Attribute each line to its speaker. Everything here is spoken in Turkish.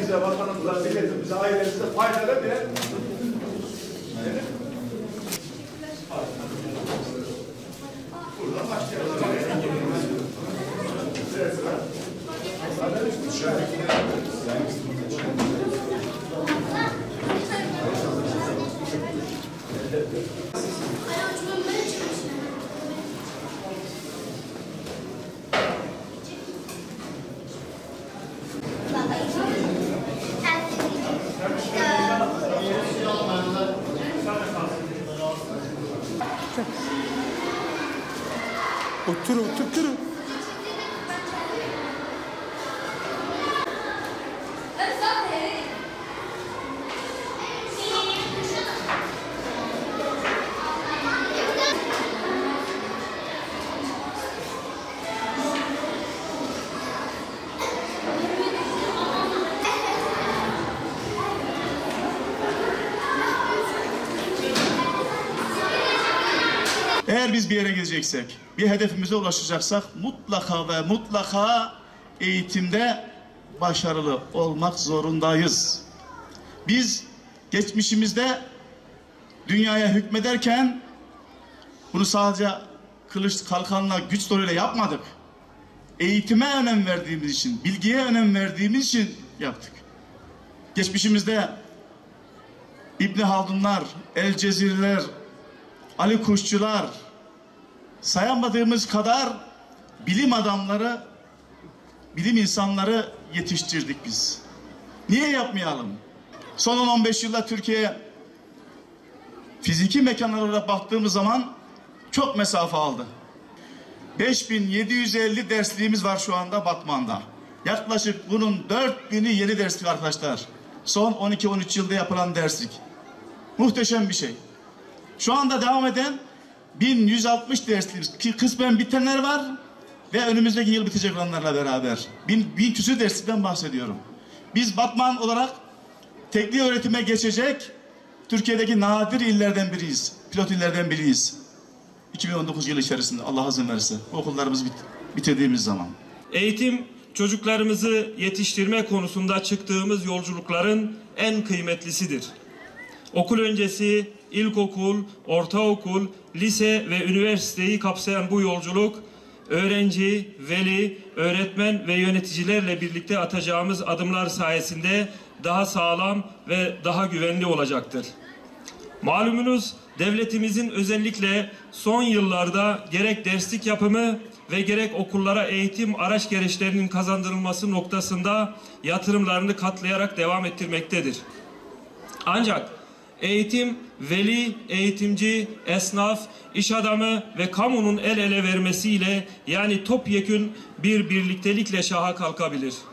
Speaker 1: ülkemize, vatanımıza, milletimize, ailemize faydalı bir buradan başlayalım.
Speaker 2: Otur.
Speaker 3: Eğer biz bir yere gideceksek, bir hedefimize ulaşacaksak mutlaka ve mutlaka eğitimde başarılı olmak zorundayız. Biz geçmişimizde dünyaya hükmederken bunu sadece kılıç kalkanla, güç zoruyla yapmadık. Eğitime önem verdiğimiz için, bilgiye önem verdiğimiz için yaptık. Geçmişimizde İbn Haldunlar, El Ceziriler, Ali Kuşçular, sayamadığımız kadar bilim adamları, bilim insanları yetiştirdik biz. Niye yapmayalım? Son 10-15 yılda Türkiye fiziki mekanlar olarak baktığımız zaman çok mesafe aldı. 5750 dersliğimiz var şu anda Batman'da. Yaklaşık bunun 4000'i yeni derslik arkadaşlar. Son 12-13 yılda yapılan derslik. Muhteşem bir şey. Şu anda devam eden 1160 dersliğimiz ki kısmen bitenler var ve önümüzdeki yıl bitecek olanlarla beraber. 1000 küsur derslikten bahsediyorum. Biz Batman olarak teknik öğretime geçecek Türkiye'deki nadir illerden biriyiz. Pilot illerden biriyiz. 2019 yılı içerisinde Allah izin verirse okullarımızı bitirdiğimiz zaman.
Speaker 4: Eğitim çocuklarımızı yetiştirme konusunda çıktığımız yolculukların en kıymetlisidir. Okul öncesi, ilkokul, ortaokul, lise ve üniversiteyi kapsayan bu yolculuk, öğrenci, veli, öğretmen ve yöneticilerle birlikte atacağımız adımlar sayesinde daha sağlam ve daha güvenli olacaktır. Malumunuz devletimizin özellikle son yıllarda gerek derslik yapımı ve gerek okullara eğitim araç gereçlerinin kazandırılması noktasında yatırımlarını katlayarak devam ettirmektedir. Ancak eğitim, veli, eğitimci, esnaf, iş adamı ve kamunun el ele vermesiyle yani topyekün bir birliktelikle şaha kalkabilir.